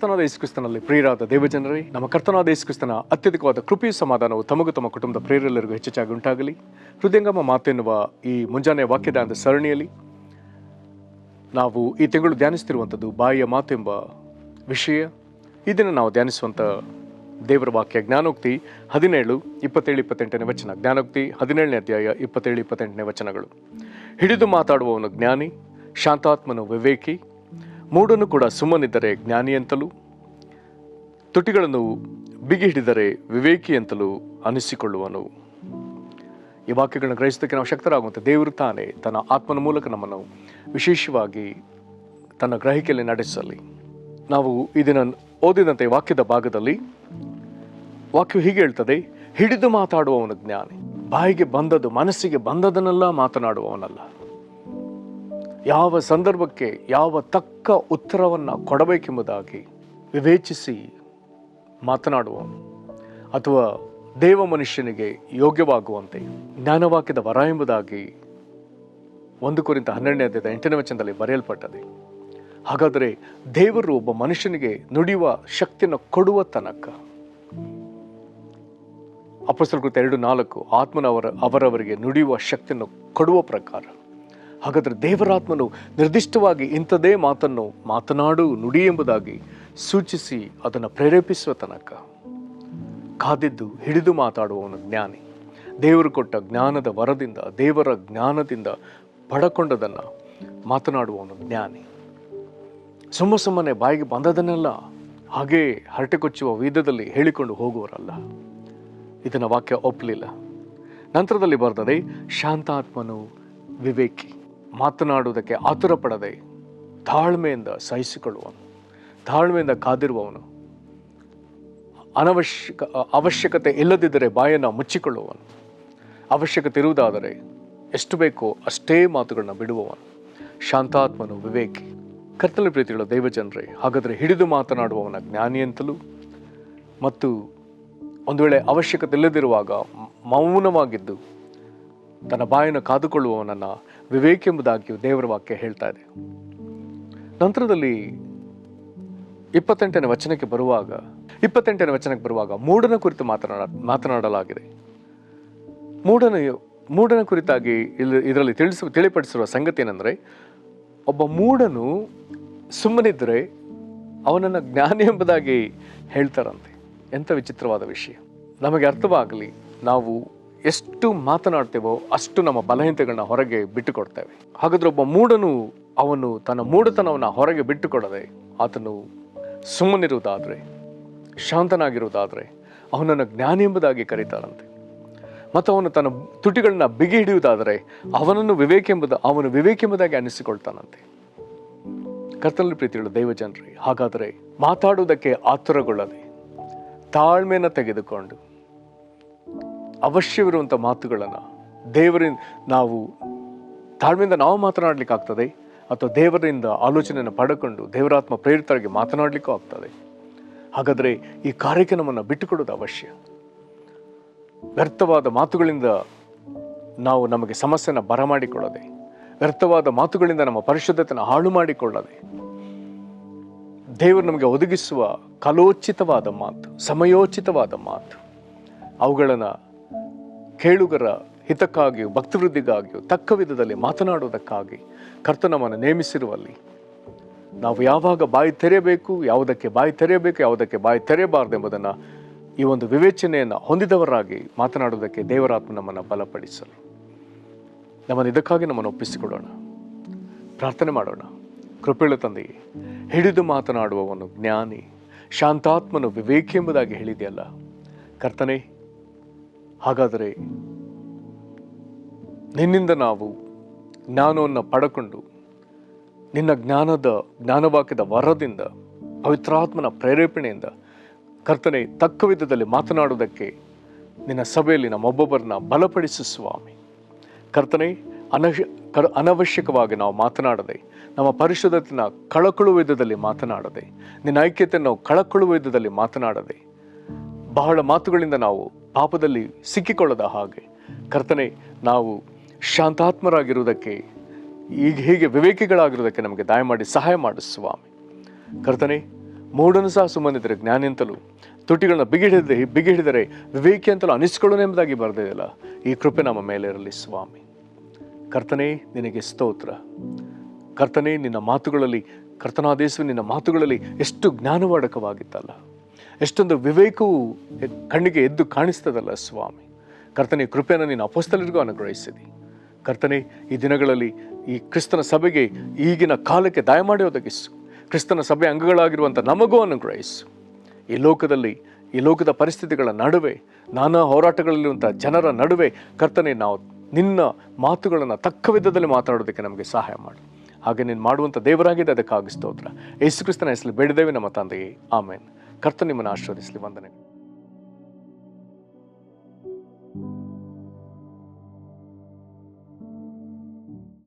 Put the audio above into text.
ಕರ್ತನಾದ ಯೇಸುಕ್ರಿಸ್ತನಲ್ಲಿ ಪ್ರಿಯರಾದ ದೇವಜನರೇ, ನಮ್ಮ ಕರ್ತನಾದ ಯೇಸುಕ್ರಿಸ್ತನ ಅತ್ಯಧಿಕವಾದ ಕೃಪೆಯು ಸಮಾಧಾನವು ತಮಗೂ ತಮ್ಮ ಕುಟುಂಬದ ಪ್ರಿಯರೆಲ್ಲರಿಗೂ ಹೆಚ್ಚಾಗಿ ಉಂಟಾಗಲಿ. ಹೃದಯಂಗಮ ಮಾತೆನ್ನುವ ಈ ಮುಂಜಾನೆ ವಾಕ್ಯದಾನದ ಸರಣಿಯಲ್ಲಿ ನಾವು ಈ ತಿಂಗಳು ಧ್ಯಾನಿಸ್ತಿರುವಂಥದ್ದು ಬಾಯಿಯ ಮಾತೆಂಬ ವಿಷಯ. ಈ ದಿನ ನಾವು ಧ್ಯಾನಿಸುವಂಥ ದೇವರ ವಾಕ್ಯ ಜ್ಞಾನೋಕ್ತಿ 17, 27, 28ನೇ ವಚನ. ಜ್ಞಾನೋಕ್ತಿ 17ನೇ ಅಧ್ಯಾಯ 27, 28ನೇ ವಚನಗಳು. ಹಿಡಿದು ಮಾತಾಡುವವನು ಜ್ಞಾನಿ, ಶಾಂತಾತ್ಮನು ವಿವೇಕಿ, ಮೂಢನು ಕೂಡ ಸುಮ್ಮನಿದ್ದರೆ ಜ್ಞಾನಿ ಅಂತಲೂ, ತುಟಿಗಳನ್ನು ಬಿಗಿ ಹಿಡಿದರೆ ವಿವೇಕಿ ಅಂತಲೂ ಅನಿಸಿಕೊಳ್ಳುವನು. ಈ ವಾಕ್ಯಗಳನ್ನು ಗ್ರಹಿಸೋದಕ್ಕೆ ನಾವು ಶಕ್ತರಾಗುವಂಥ ದೇವರು ತಾನೇ ತನ್ನ ಆತ್ಮನ ಮೂಲಕ ನಮ್ಮನ್ನು ವಿಶೇಷವಾಗಿ ತನ್ನ ಗ್ರಹಿಕೆಯಲ್ಲಿ ನಡೆಸಲಿ. ನಾವು ಇದನ್ನು ಓದಿದಂತೆ ವಾಕ್ಯದ ಭಾಗದಲ್ಲಿ ವಾಕ್ಯವು ಹೀಗೆ ಹೇಳ್ತದೆ: ಹಿಡಿದು ಮಾತಾಡುವವನು ಜ್ಞಾನಿ. ಬಾಯಿಗೆ ಬಂದದ್ದು, ಮನಸ್ಸಿಗೆ ಬಂದದನ್ನೆಲ್ಲ ಮಾತನಾಡುವವನಲ್ಲ. ಯಾವ ಸಂದರ್ಭಕ್ಕೆ ಯಾವ ತಕ್ಕ ಉತ್ತರವನ್ನು ಕೊಡಬೇಕೆಂಬುದಾಗಿ ವಿವೇಚಿಸಿ ಮಾತನಾಡುವವನು, ಅಥವಾ ದೇವ ಮನುಷ್ಯನಿಗೆ ಯೋಗ್ಯವಾಗುವಂತೆ ಜ್ಞಾನವಾಕ್ಯದ ವರ ಎಂಬುದಾಗಿ 1 ಕೊರಿಂಥ 12ನೇ ಅಧ್ಯಾಯದ 8ನೇ ವಚನದಲ್ಲಿ ಬರೆಯಲ್ಪಟ್ಟದೆ. ಹಾಗಾದರೆ ದೇವರು ಒಬ್ಬ ಮನುಷ್ಯನಿಗೆ ನುಡಿಯುವ ಶಕ್ತಿಯನ್ನು ಕೊಡುವ ತನಕ, ಅಪೊಸ್ತಲರ ಕೃತ್ಯ 2:4, ಆತ್ಮನ ಅವರವರಿಗೆ ನುಡಿಯುವ ಶಕ್ತಿಯನ್ನು ಕೊಡುವ ಪ್ರಕಾರ, ಹಾಗಾದರೆ ದೇವರಾತ್ಮನು ನಿರ್ದಿಷ್ಟವಾಗಿ ಇಂಥದೇ ಮಾತನ್ನು ಮಾತನಾಡು, ನುಡಿ ಎಂಬುದಾಗಿ ಸೂಚಿಸಿ ಅದನ್ನು ಪ್ರೇರೇಪಿಸುವ ತನಕ ಕಾದಿದ್ದು ಹಿಡಿದು ಮಾತಾಡುವವನು ಜ್ಞಾನಿ. ದೇವರು ಕೊಟ್ಟ ಜ್ಞಾನದ ವರದಿಂದ, ದೇವರ ಜ್ಞಾನದಿಂದ ಪಡಕೊಂಡದನ್ನು ಮಾತನಾಡುವವನು ಜ್ಞಾನಿ. ಸುಮ್ಮನೆ ಬಾಯಿಗೆ ಬಂದದನ್ನೆಲ್ಲ ಹಾಗೇ ಹರಟೆ ಕೊಚ್ಚುವ ವಿಧದಲ್ಲಿ ಹೇಳಿಕೊಂಡು ಹೋಗುವರಲ್ಲ. ಇದನ್ನು ವಾಕ್ಯ ಒಪ್ಪಲಿಲ್ಲ. ನಂತರದಲ್ಲಿ ಬರ್ತದೆ, ಶಾಂತಾತ್ಮನು ವಿವೇಕಿ, ಮಾತನಾಡುವುದಕ್ಕೆ ಆತುರ ಪಡದೆ ತಾಳ್ಮೆಯಿಂದ ಸಹಿಸಿಕೊಳ್ಳುವವನು, ತಾಳ್ಮೆಯಿಂದ ಕಾದಿರುವವನು, ಅವಶ್ಯಕತೆ ಇಲ್ಲದಿದ್ದರೆ ಬಾಯನ್ನು ಮುಚ್ಚಿಕೊಳ್ಳುವವನು, ಅವಶ್ಯಕತೆ ಇರುವುದಾದರೆ ಎಷ್ಟು ಬೇಕೋ ಅಷ್ಟೇ ಮಾತುಗಳನ್ನ ಬಿಡುವವನು. ಶಾಂತಾತ್ಮನು ವಿವೇಕಿ. ಕರ್ತನ ಪ್ರೀತಿಗಳ ದೈವಜನರೇ, ಹಾಗಾದರೆ ಹಿಡಿದು ಮಾತನಾಡುವವನ ಜ್ಞಾನಿ ಅಂತಲೂ, ಮತ್ತು ಒಂದು ವೇಳೆ ಅವಶ್ಯಕತೆ ಇಲ್ಲದಿರುವಾಗ ಮೌನವಾಗಿದ್ದು ತನ್ನ ಬಾಯನ್ನು ಕಾದುಕೊಳ್ಳುವವನನ್ನು ವಿವೇಕ ಎಂಬುದಾಗಿಯೂ ದೇವರ ವಾಕ್ಯ ಹೇಳ್ತಾ ಇದೆ. ನಂತರದಲ್ಲಿ 28ನೇ ವಚನಕ್ಕೆ ಬರುವಾಗ ಮೂಢನ ಕುರಿತು ಮಾತನಾಡಲಾಗಿದೆ. ಮೂಢನ ಕುರಿತಾಗಿ ಇದರಲ್ಲಿ ತಿಳಿಪಡಿಸಿರುವ ಸಂಗತಿ ಏನೆಂದರೆ, ಒಬ್ಬ ಮೂಢನು ಸುಮ್ಮನಿದ್ದರೆ ಅವನನ್ನು ಜ್ಞಾನಿ ಎಂಬುದಾಗಿ ಹೇಳ್ತಾರಂತೆ. ಎಂಥ ವಿಚಿತ್ರವಾದ ವಿಷಯ! ನಮಗೆ ಅರ್ಥವಾಗಲಿ, ನಾವು ಎಷ್ಟು ಮಾತನಾಡ್ತೇವೋ ಅಷ್ಟು ನಮ್ಮ ಬಲಹೀನತೆಗಳನ್ನ ಹೊರಗೆ ಬಿಟ್ಟುಕೊಡ್ತೇವೆ. ಹಾಗಾದ್ರೆ ಒಬ್ಬ ಮೂಢನು ಅವನು ತನ್ನ ಮೂಢತನವನ್ನು ಹೊರಗೆ ಬಿಟ್ಟುಕೊಡದೆ ಆತನು ಸುಮ್ಮನಿರುವುದಾದರೆ, ಶಾಂತನಾಗಿರುವುದಾದರೆ ಅವನನ್ನು ಜ್ಞಾನಿ ಎಂಬುದಾಗಿ ಕರೀತಾರಂತೆ. ಮತ್ತು ಅವನು ತನ್ನ ತುಟಿಗಳನ್ನ ಬಿಗಿ ಹಿಡಿಯುವುದಾದರೆ ಅವನು ವಿವೇಕ ಎಂಬುದಾಗಿ ಅನ್ನಿಸಿಕೊಳ್ತಾನಂತೆ. ಕರ್ತನಲ್ಲಿ ಪ್ರೀತಿಯುಳ್ಳ ದೈವಜನರೇ, ಹಾಗಾದರೆ ಮಾತಾಡುವುದಕ್ಕೆ ಆತುರಗೊಳ್ಳದೆ ತಾಳ್ಮೆಯನ್ನು ತೆಗೆದುಕೊಂಡು ಅವಶ್ಯವಿರುವಂಥ ಮಾತುಗಳನ್ನು ದೇವರಿಂದ ತಾಳ್ಮೆಯಿಂದ ನಾವು ಮಾತನಾಡಲಿಕ್ಕೆ ಆಗ್ತದೆ, ಅಥವಾ ದೇವರಿಂದ ಆಲೋಚನೆಯನ್ನು ಪಡೆದುಕೊಂಡು ದೇವರಾತ್ಮ ಪ್ರೇರಿತರಾಗಿ ಮಾತನಾಡಲಿಕ್ಕೂ ಆಗ್ತದೆ. ಹಾಗಾದರೆ ಈ ಕಾರ್ಯಕ್ಕೆ ನಮ್ಮನ್ನು ಬಿಟ್ಟುಕೊಡೋದು ಅವಶ್ಯ. ವ್ಯರ್ಥವಾದ ಮಾತುಗಳಿಂದ ನಾವು ನಮಗೆ ಸಮಸ್ಯೆಯನ್ನು ಬರಮಾಡಿಕೊಳ್ಳದೆ, ವ್ಯರ್ಥವಾದ ಮಾತುಗಳಿಂದ ನಮ್ಮ ಪರಿಶುದ್ಧತೆಯನ್ನು ಹಾಳು ಮಾಡಿಕೊಳ್ಳದೆ, ದೇವರು ನಮಗೆ ಒದಗಿಸುವ ಕಾಲೋಚಿತವಾದ ಮಾತು, ಸಮಯೋಚಿತವಾದ ಮಾತು, ಅವುಗಳನ್ನು ಕೇಳುಗರ ಹಿತಕ್ಕಾಗಿಯೂ ಭಕ್ತಿವೃದ್ಧಿಗಾಗಿಯೂ ತಕ್ಕ ವಿಧದಲ್ಲಿ ಮಾತನಾಡುವುದಕ್ಕಾಗಿ ಕರ್ತನು ನಮ್ಮನ್ನು ನೇಮಿಸಿರುವಲ್ಲಿ ನಾವು ಯಾವಾಗ ಬಾಯಿ ತೆರೆಯಬೇಕು, ಯಾವುದಕ್ಕೆ ಬಾಯಿ ತೆರೆಯಬಾರದು ಎಂಬುದನ್ನು ಈ ಒಂದು ವಿವೇಚನೆಯನ್ನು ಹೊಂದಿದವರಾಗಿ ಮಾತನಾಡುವುದಕ್ಕೆ ದೇವರಾತ್ಮ ನಮ್ಮನ್ನು ಬಲಪಡಿಸಲು ಇದಕ್ಕಾಗಿ ನಮ್ಮನ್ನು ಒಪ್ಪಿಸಿಕೊಡೋಣ. ಪ್ರಾರ್ಥನೆ ಮಾಡೋಣ. ಕೃಪೆಯುಳ್ಳ ತಂದೆಯೇ, ಹಿಡಿದು ಮಾತನಾಡುವವನು ಜ್ಞಾನಿ, ಶಾಂತಾತ್ಮನು ವಿವೇಕಿ ಎಂಬುದಾಗಿ ಹೇಳಿದೆಯಲ್ಲ ಕರ್ತನೇ. ಹಾಗಾದರೆ ನಿನ್ನಿಂದ ನಾವು ಜ್ಞಾನವನ್ನು ಪಡಕೊಂಡು ನಿನ್ನ ಜ್ಞಾನವಾಕ್ಯದ ವರದಿಂದ, ಪವಿತ್ರಾತ್ಮನ ಪ್ರೇರೇಪಣೆಯಿಂದ ಕರ್ತನೆ ತಕ್ಕ ವಿಧದಲ್ಲಿ ಮಾತನಾಡುವುದಕ್ಕೆ ನಿನ್ನ ಸಭೆಯಲ್ಲಿ ನಮ್ಮೊಬ್ಬೊಬ್ಬರನ್ನ ಬಲಪಡಿಸು ಸ್ವಾಮಿ. ಕರ್ತನೆ, ಅನವಶ್ಯಕವಾಗಿ ನಾವು ಮಾತನಾಡದೆ, ನಮ್ಮ ಪರಿಶುದ್ಧತೆಯನ್ನು ಕಳಕೊಳ್ಳುವ ವಿಧದಲ್ಲಿ ಮಾತನಾಡದೆ, ನಿನ್ನ ಐಕ್ಯತೆಯನ್ನು ಕಳಕೊಳ್ಳುವ ವಿಧದಲ್ಲಿ ಮಾತನಾಡದೆ, ಬಹಳ ಮಾತುಗಳಿಂದ ನಾವು ಪಾಪದಲ್ಲಿ ಸಿಕ್ಕಿಕೊಳ್ಳದ ಹಾಗೆ ಕರ್ತನೆ, ನಾವು ಶಾಂತಾತ್ಮರಾಗಿರುವುದಕ್ಕೆ, ಹೀಗೆ ವಿವೇಕಿಗಳಾಗಿರುವುದಕ್ಕೆ ನಮಗೆ ದಯಮಾಡಿ ಸಹಾಯ ಮಾಡು ಸ್ವಾಮಿ. ಕರ್ತನೆ, ಮೂಢನು ಸಹ ಸುಮ್ಮನಿದ್ರೆ ಜ್ಞಾನಿ ಅಂತಲೂ, ತುಟಿಗಳನ್ನ ಬಿಗಿಹಿಡಿದರೆ ವಿವೇಕಿ ಅಂತಲೂ ಅನಿಸ್ಕೊಳ್ಳೋನೆಂಬುದಾಗಿ ಬರೆದಿದೆಯಲ್ಲ. ಈ ಕೃಪೆ ನಮ್ಮ ಮೇಲೆ ಇರಲಿ ಸ್ವಾಮಿ. ಕರ್ತನೇ, ನಿನಗೆ ಸ್ತೋತ್ರ. ಕರ್ತನೇ, ನಿನ್ನ ಮಾತುಗಳಲ್ಲಿ, ಕರ್ತನಾದೇಶು ನಿನ್ನ ಮಾತುಗಳಲ್ಲಿ ಎಷ್ಟು ಜ್ಞಾನವಾಡಕವಾಗಿತ್ತಲ್ಲ, ಎಷ್ಟೊಂದು ವಿವೇಕವು ಕಣ್ಣಿಗೆ ಎದ್ದು ಕಾಣಿಸ್ತದಲ್ಲ ಸ್ವಾಮಿ. ಕರ್ತನೇ, ಕೃಪೆಯನ್ನು ನೀನು ಅಪೊಸ್ತಲರಿಗೂ ಅನುಗ್ರಹಿಸಿದಿ. ಕರ್ತನೇ, ಈ ದಿನಗಳಲ್ಲಿ ಈ ಕ್ರಿಸ್ತನ ಸಭೆಗೆ ಈಗಿನ ಕಾಲಕ್ಕೆ ದಯಮಾಡಿ ಒದಗಿಸು. ಕ್ರಿಸ್ತನ ಸಭೆ ಅಂಗಗಳಾಗಿರುವಂಥ ನಮಗೂ ಅನುಗ್ರಹಿಸು. ಈ ಲೋಕದ ಪರಿಸ್ಥಿತಿಗಳ ನಡುವೆ, ನಾನಾ ಹೋರಾಟಗಳಲ್ಲಿರುವಂಥ ಜನರ ನಡುವೆ ಕರ್ತನೇ, ನಾವು ನಿನ್ನ ಮಾತುಗಳನ್ನು ತಕ್ಕ ವಿಧದಲ್ಲಿ ಮಾತಾಡೋದಕ್ಕೆ ನಮಗೆ ಸಹಾಯ ಮಾಡು. ಹಾಗೆ ನೀನು ಮಾಡುವಂಥ ದೇವರಾಗಿದೆ, ಅದಕ್ಕಾಗಿ ಸ್ತೋತ್ರ. ಯೇಸು ಕ್ರಿಸ್ತನ ಹೆಸರಲ್ಲಿ ಬೇಡಿದ್ದೇವೆ ನಮ್ಮ ತಂದೆಯೇ, ಆಮೇನ್. ಕರ್ತನು ನಿಮ್ಮನ್ನು ಆಶೀರ್ವದಿಸಲಿ. ವಂದನೆಗಳು.